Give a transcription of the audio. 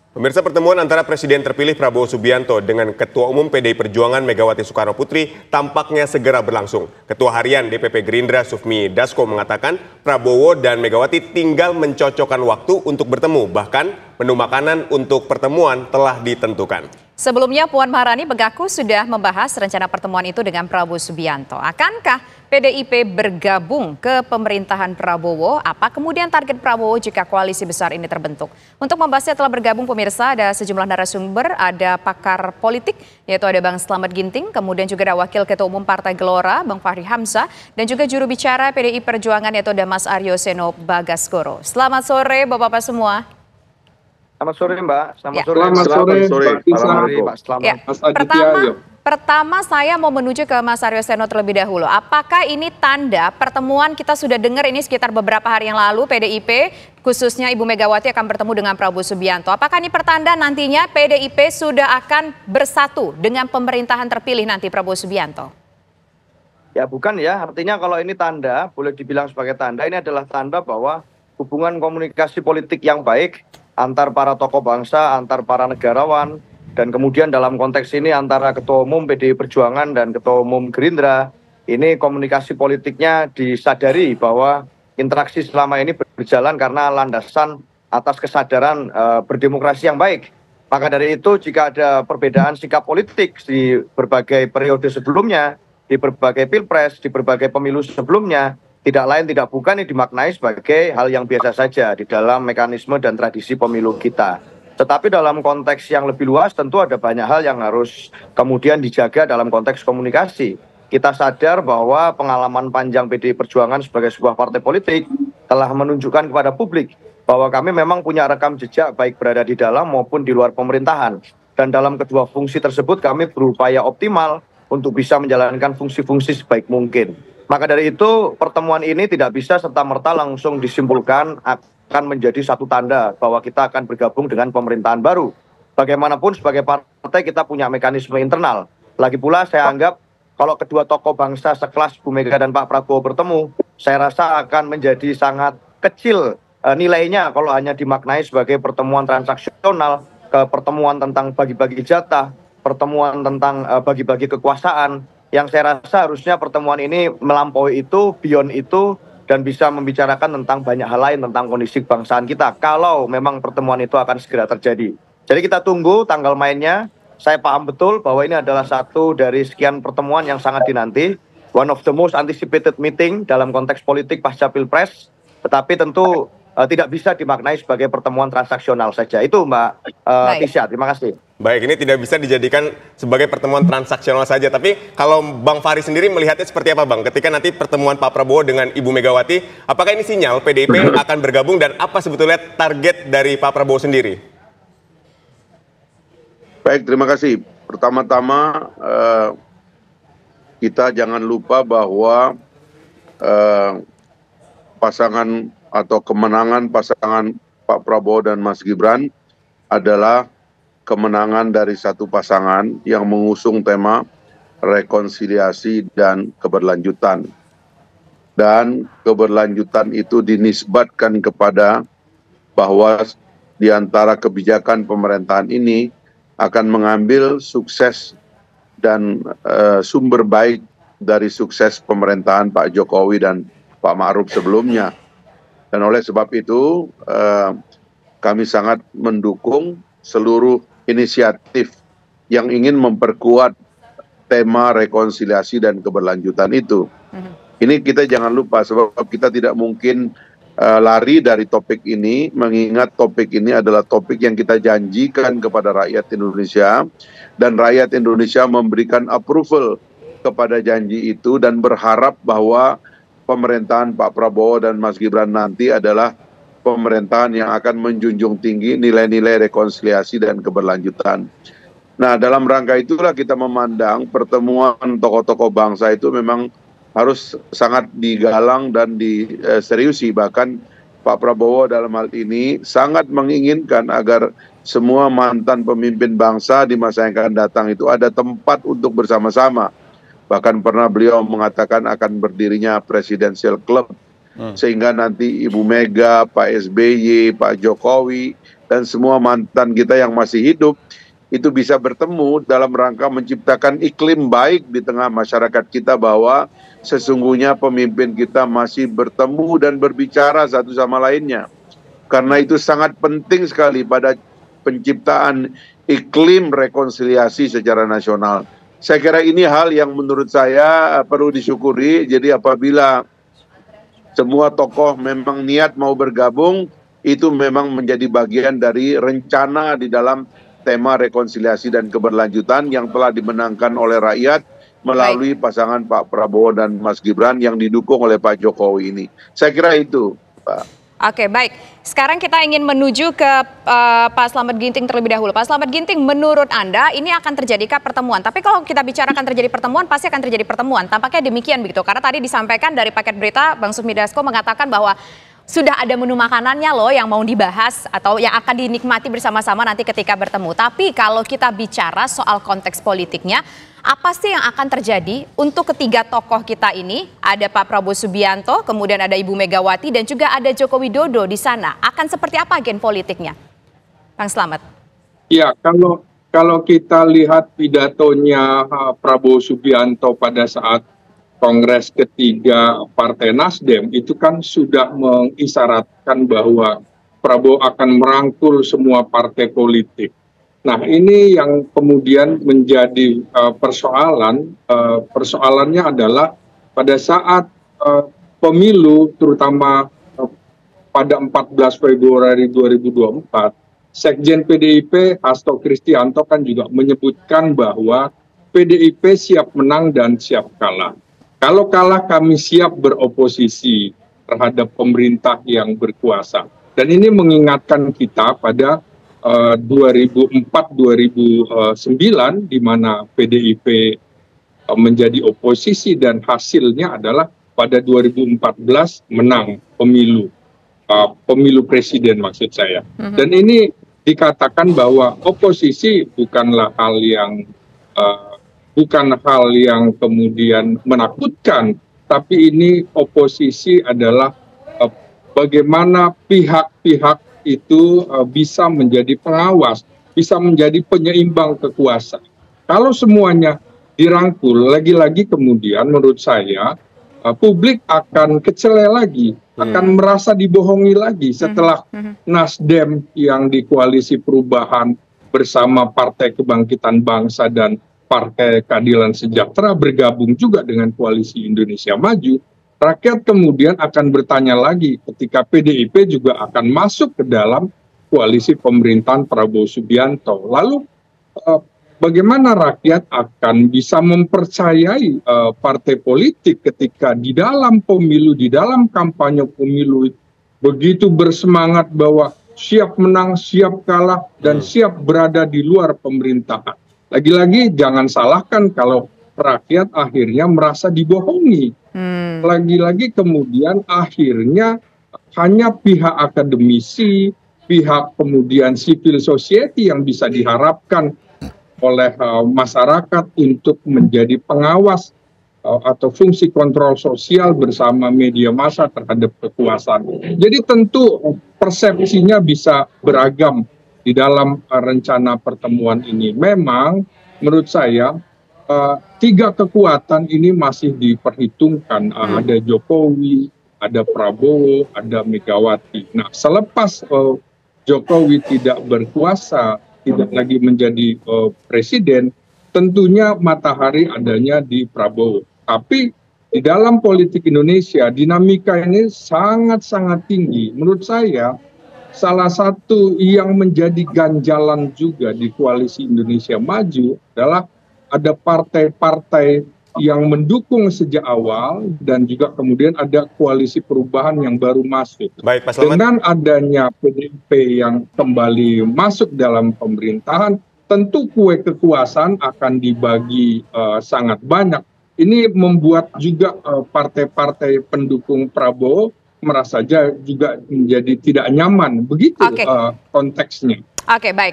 Pemirsa, pertemuan antara Presiden terpilih Prabowo Subianto dengan Ketua Umum PDI Perjuangan Megawati Soekarno Putri tampaknya segera berlangsung. Ketua Harian DPP Gerindra Sufmi Dasko mengatakan Prabowo dan Megawati tinggal mencocokkan waktu untuk bertemu. Bahkan menu makanan untuk pertemuan telah ditentukan. Sebelumnya Puan Maharani mengaku sudah membahas rencana pertemuan itu dengan Prabowo Subianto. Akankah PDIP bergabung ke pemerintahan Prabowo? Apa kemudian target Prabowo jika koalisi besar ini terbentuk? Untuk membahasnya telah bergabung pemirsa, ada sejumlah narasumber, ada pakar politik, yaitu ada Bang Slamet Ginting, kemudian juga ada Wakil Ketua Umum Partai Gelora, Bang Fahri Hamzah, dan juga juru bicara PDI Perjuangan, yaitu ada Mas Aryo Seno Bagaskoro. Selamat sore Bapak-Bapak semua. Selamat sore Mbak. Selamat sore. Pak Selamat. Pertama saya mau menuju ke Mas Aryo Seno terlebih dahulu. Apakah ini tanda pertemuan kita sudah dengar ini sekitar beberapa hari yang lalu PDIP khususnya Ibu Megawati akan bertemu dengan Prabowo Subianto. Apakah ini pertanda nantinya PDIP sudah akan bersatu dengan pemerintahan terpilih nanti Prabowo Subianto? Ya bukan ya, artinya kalau ini tanda, boleh dibilang sebagai tanda, ini adalah tanda bahwa hubungan komunikasi politik yang baik antar para tokoh bangsa, antar para negarawan, dan kemudian dalam konteks ini antara Ketua Umum PDI Perjuangan dan Ketua Umum Gerindra, ini komunikasi politiknya disadari bahwa interaksi selama ini berjalan karena landasan atas kesadaran berdemokrasi yang baik. Maka dari itu jika ada perbedaan sikap politik di berbagai periode sebelumnya, di berbagai pilpres, di berbagai pemilu sebelumnya, tidak lain tidak bukan ini dimaknai sebagai hal yang biasa saja di dalam mekanisme dan tradisi pemilu kita. Tetapi dalam konteks yang lebih luas tentu ada banyak hal yang harus kemudian dijaga dalam konteks komunikasi. Kita sadar bahwa pengalaman panjang PDI Perjuangan sebagai sebuah partai politik telah menunjukkan kepada publik bahwa kami memang punya rekam jejak baik berada di dalam maupun di luar pemerintahan. Dan dalam kedua fungsi tersebut kami berupaya optimal untuk bisa menjalankan fungsi-fungsi sebaik mungkin. Maka dari itu pertemuan ini tidak bisa serta-merta langsung disimpulkan akan menjadi satu tanda bahwa kita akan bergabung dengan pemerintahan baru. Bagaimanapun sebagai partai kita punya mekanisme internal. Lagi pula saya anggap kalau kedua tokoh bangsa sekelas Bu Mega dan Pak Prabowo bertemu, saya rasa akan menjadi sangat kecil nilainya kalau hanya dimaknai sebagai pertemuan transaksional, pertemuan tentang bagi-bagi jatah, pertemuan tentang bagi-bagi kekuasaan. Yang saya rasa harusnya pertemuan ini melampaui itu, beyond itu, dan bisa membicarakan tentang banyak hal lain tentang kondisi kebangsaan kita. Kalau memang pertemuan itu akan segera terjadi. Jadi kita tunggu tanggal mainnya. Saya paham betul bahwa ini adalah satu dari sekian pertemuan yang sangat dinanti. One of the most anticipated meeting dalam konteks politik pasca Pilpres. Tetapi tentu tidak bisa dimaknai sebagai pertemuan transaksional saja. Itu Mbak Tisha, terima kasih. Baik, ini tidak bisa dijadikan sebagai pertemuan transaksional saja. Tapi kalau Bang Fahri sendiri melihatnya seperti apa Bang? Ketika nanti pertemuan Pak Prabowo dengan Ibu Megawati, apakah ini sinyal PDIP akan bergabung dan apa sebetulnya target dari Pak Prabowo sendiri? Baik, terima kasih. Pertama-tama kita jangan lupa bahwa pasangan atau kemenangan pasangan Pak Prabowo dan Mas Gibran adalah kemenangan dari satu pasangan yang mengusung tema rekonsiliasi dan keberlanjutan. Dan keberlanjutan itu dinisbatkan kepada bahwa di antara kebijakan pemerintahan ini akan mengambil sukses dan sumber baik dari sukses pemerintahan Pak Jokowi dan Pak Ma'ruf sebelumnya. Dan oleh sebab itu kami sangat mendukung seluruh inisiatif yang ingin memperkuat tema rekonsiliasi dan keberlanjutan itu. Ini kita jangan lupa sebab kita tidak mungkin lari dari topik ini, mengingat topik ini adalah topik yang kita janjikan kepada rakyat Indonesia dan rakyat Indonesia memberikan approval kepada janji itu dan berharap bahwa pemerintahan Pak Prabowo dan Mas Gibran nanti adalah pemerintahan yang akan menjunjung tinggi nilai-nilai rekonsiliasi dan keberlanjutan. Nah, dalam rangka itulah kita memandang pertemuan tokoh-tokoh bangsa itu memang harus sangat digalang dan diseriusi. Bahkan Pak Prabowo dalam hal ini sangat menginginkan agar semua mantan pemimpin bangsa di masa yang akan datang itu ada tempat untuk bersama-sama. Bahkan pernah beliau mengatakan akan berdirinya Presidential Club. Sehingga nanti Ibu Mega, Pak SBY, Pak Jokowi, dan semua mantan kita yang masih hidup itu bisa bertemu dalam rangka menciptakan iklim baik di tengah masyarakat kita, bahwa sesungguhnya pemimpin kita masih bertemu dan berbicara satu sama lainnya. Karena itu sangat penting sekali pada penciptaan iklim rekonsiliasi secara nasional. Saya kira ini hal yang menurut saya perlu disyukuri. Jadi apabila semua tokoh memang niat mau bergabung, itu memang menjadi bagian dari rencana di dalam tema rekonsiliasi dan keberlanjutan yang telah dimenangkan oleh rakyat melalui pasangan Pak Prabowo dan Mas Gibran yang didukung oleh Pak Jokowi ini. Saya kira itu, Pak. Oke, baik. Sekarang kita ingin menuju ke Pak Slamet Ginting terlebih dahulu. Pak Slamet Ginting, menurut Anda ini akan terjadikah pertemuan? Tapi kalau kita bicarakan terjadi pertemuan, pasti akan terjadi pertemuan. Tampaknya demikian begitu. Karena tadi disampaikan dari paket berita, Bang Sufmi Dasko mengatakan bahwa sudah ada menu makanannya loh yang mau dibahas atau yang akan dinikmati bersama-sama nanti ketika bertemu. Tapi kalau kita bicara soal konteks politiknya, apa sih yang akan terjadi untuk ketiga tokoh kita ini? Ada Pak Prabowo Subianto, kemudian ada Ibu Megawati, dan juga ada Joko Widodo di sana. Akan seperti apa agen politiknya? Bang Slamet. Ya, kalau kita lihat pidatonya Prabowo Subianto pada saat Kongres ketiga Partai Nasdem, itu kan sudah mengisyaratkan bahwa Prabowo akan merangkul semua partai politik. Nah, ini yang kemudian menjadi persoalannya adalah pada saat pemilu, terutama pada 14 Februari 2024, Sekjen PDIP Hasto Kristianto kan juga menyebutkan bahwa PDIP siap menang dan siap kalah. Kalau kalah kami siap beroposisi terhadap pemerintah yang berkuasa. Dan ini mengingatkan kita pada 2004-2009 di mana PDIP menjadi oposisi dan hasilnya adalah pada 2014 menang pemilu presiden maksud saya. Dan ini dikatakan bahwa oposisi bukanlah hal yang kemudian menakutkan, tapi ini oposisi adalah bagaimana pihak-pihak itu bisa menjadi pengawas, bisa menjadi penyeimbang kekuasaan. Kalau semuanya dirangkul, lagi-lagi kemudian menurut saya publik akan kecele lagi, akan merasa dibohongi lagi setelah Nasdem yang di koalisi perubahan bersama Partai Kebangkitan Bangsa dan Partai Keadilan Sejahtera bergabung juga dengan Koalisi Indonesia Maju. Rakyat kemudian akan bertanya lagi ketika PDIP juga akan masuk ke dalam koalisi pemerintahan Prabowo Subianto. Lalu bagaimana rakyat akan bisa mempercayai partai politik ketika di dalam pemilu, di dalam kampanye pemilu begitu bersemangat bahwa siap menang, siap kalah, dan siap berada di luar pemerintahan. Lagi-lagi jangan salahkan kalau rakyat akhirnya merasa dibohongi. Lagi-lagi kemudian akhirnya hanya pihak akademisi, pihak kemudian civil society yang bisa diharapkan oleh masyarakat untuk menjadi pengawas atau fungsi kontrol sosial bersama media massa terhadap kekuasaan. Jadi tentu persepsinya bisa beragam di dalam rencana pertemuan ini. Memang menurut saya tiga kekuatan ini masih diperhitungkan. Ada Jokowi, ada Prabowo, ada Megawati. Nah, selepas Jokowi tidak berkuasa, tidak lagi menjadi presiden, tentunya matahari adanya di Prabowo. Tapi di dalam politik Indonesia, dinamika ini sangat-sangat tinggi. Menurut saya, salah satu yang menjadi ganjalan juga di Koalisi Indonesia Maju adalah ada partai-partai yang mendukung sejak awal dan juga kemudian ada koalisi perubahan yang baru masuk. Baik, Pak Slamet. Dengan adanya PDIP yang kembali masuk dalam pemerintahan, tentu kue kekuasaan akan dibagi sangat banyak. Ini membuat juga partai-partai pendukung Prabowo merasa juga menjadi tidak nyaman. Begitu konteksnya. Oke, baik.